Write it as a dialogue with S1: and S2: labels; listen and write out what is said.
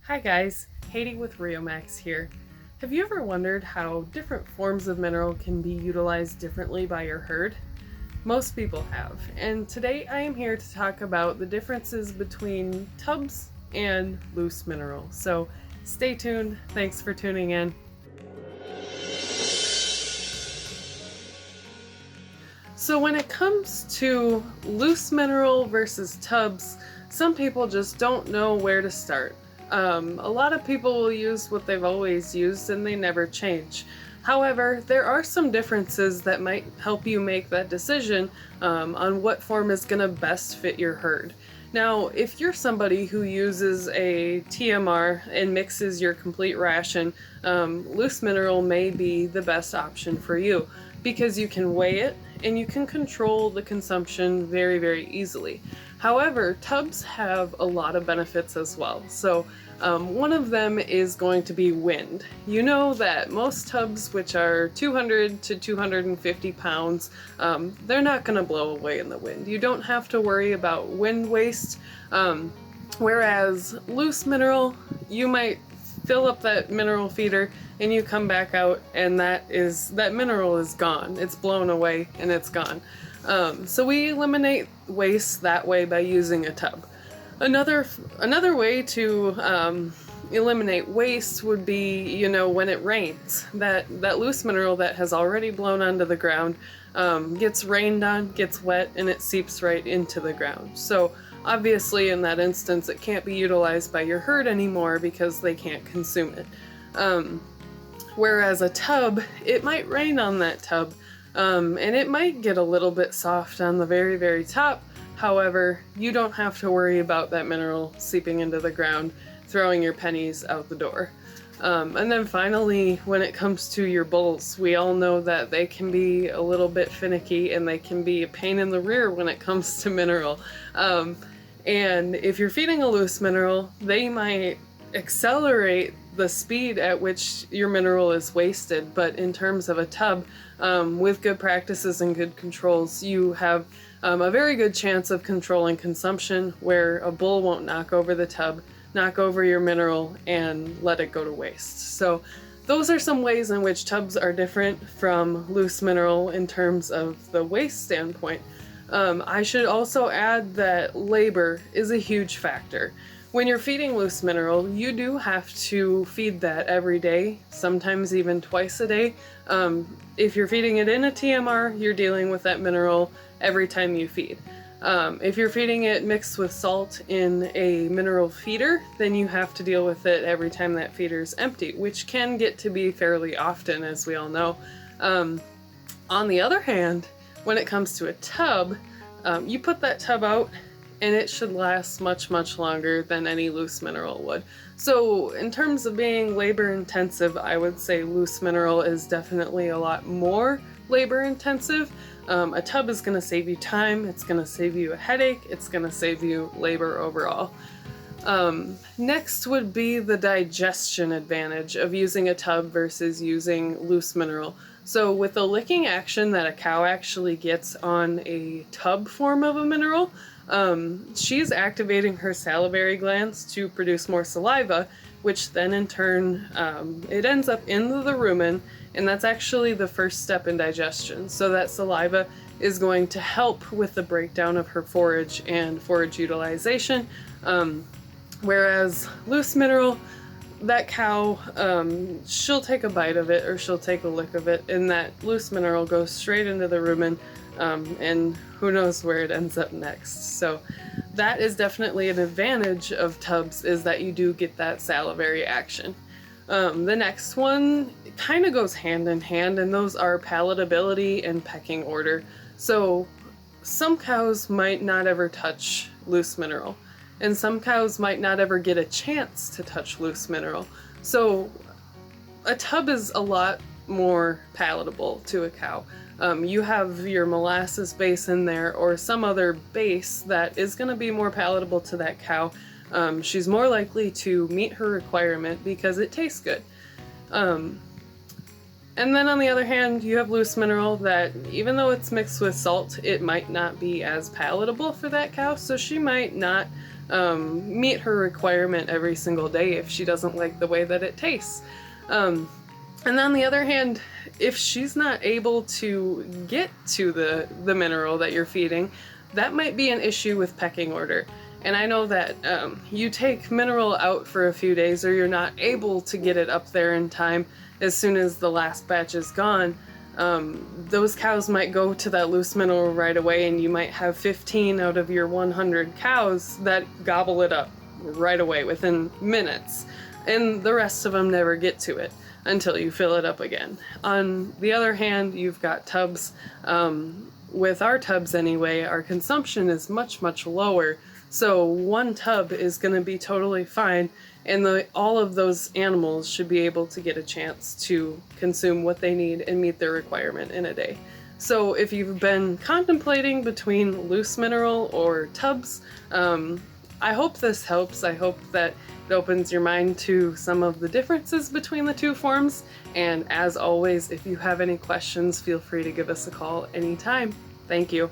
S1: Hi guys, Haidee with Riomax here. Have you ever wondered how different forms of mineral can be utilized differently by your herd? Most people have, and today I am here to talk about the differences between tubs and loose mineral. So stay tuned, thanks for tuning in. So when it comes to loose mineral versus tubs, some people just don't know where to start. A lot of people will use what they've always used and they never change. However, there are some differences that might help you make that decision on what form is going to best fit your herd. Now, if you're somebody who uses a TMR and mixes your complete ration, loose mineral may be the best option for you because you can weigh it and you can control the consumption very, very easily. However, tubs have a lot of benefits as well. So one of them is going to be wind. You know that most tubs, which are 200 to 250 pounds, they're not going to blow away in the wind. You don't have to worry about wind waste. Whereas loose mineral, you might fill up that mineral feeder and you come back out and that mineral is gone. It's blown away and it's gone. So we eliminate waste that way by using a tub. Another way to eliminate waste would be, when it rains, that loose mineral that has already blown onto the ground gets rained on, gets wet, and it seeps right into the ground. So obviously in that instance it can't be utilized by your herd anymore because they can't consume it. Whereas a tub, it might rain on that tub, and it might get a little bit soft on the very, very top. However, you don't have to worry about that mineral seeping into the ground, throwing your pennies out the door. And then finally, when it comes to your bulls, we all know that they can be a little bit finicky and they can be a pain in the rear when it comes to mineral. And if you're feeding a loose mineral, they might accelerate the speed at which your mineral is wasted. But in terms of a tub, with good practices and good controls, you have a very good chance of controlling consumption where a bull won't knock over the tub, knock over your mineral, and let it go to waste. So those are some ways in which tubs are different from loose mineral in terms of the waste standpoint. I should also add that labor is a huge factor. When you're feeding loose mineral, you do have to feed that every day, sometimes even twice a day. If you're feeding it in a TMR, you're dealing with that mineral every time you feed. If you're feeding it mixed with salt in a mineral feeder, then you have to deal with it every time that feeder is empty, which can get to be fairly often, as we all know. On the other hand, when it comes to a tub, you put that tub out and it should last much, much longer than any loose mineral would. So in terms of being labor intensive, I would say loose mineral is definitely a lot more labor intensive. A tub is going to save you time, it's going to save you a headache, it's going to save you labor overall. Next would be the digestion advantage of using a tub versus using loose mineral. So with the licking action that a cow actually gets on a tub form of a mineral, she's activating her salivary glands to produce more saliva, which then in turn, it ends up in the rumen, and that's actually the first step in digestion. So that saliva is going to help with the breakdown of her forage and forage utilization. Whereas loose mineral, that cow, she'll take a bite of it or she'll take a lick of it, and that loose mineral goes straight into the rumen, and who knows where it ends up next. So that is definitely an advantage of tubs, is that you do get that salivary action. The next one kind of goes hand in hand, and those are palatability and pecking order. So some cows might not ever touch loose mineral, and some cows might not ever get a chance to touch loose mineral. So a tub is a lot more palatable to a cow. You have your molasses base in there or some other base that is going to be more palatable to that cow. She's more likely to meet her requirement because it tastes good. And then on the other hand, you have loose mineral that, even though it's mixed with salt, it might not be as palatable for that cow, so she might not meet her requirement every single day if she doesn't like the way that it tastes. And on the other hand, if she's not able to get to the mineral that you're feeding, that might be an issue with pecking order. And I know that you take mineral out for a few days, or you're not able to get it up there in time as soon as the last batch is gone. Those cows might go to that loose mineral right away, and you might have 15 out of your 100 cows that gobble it up right away within minutes, and the rest of them never get to it until you fill it up again. On the other hand, you've got tubs. With our tubs anyway, our consumption is much, much lower. So one tub is going to be totally fine, and all of those animals should be able to get a chance to consume what they need and meet their requirement in a day. So if you've been contemplating between loose mineral or tubs, I hope this helps. I hope that it opens your mind to some of the differences between the two forms. And as always, if you have any questions, feel free to give us a call anytime. Thank you.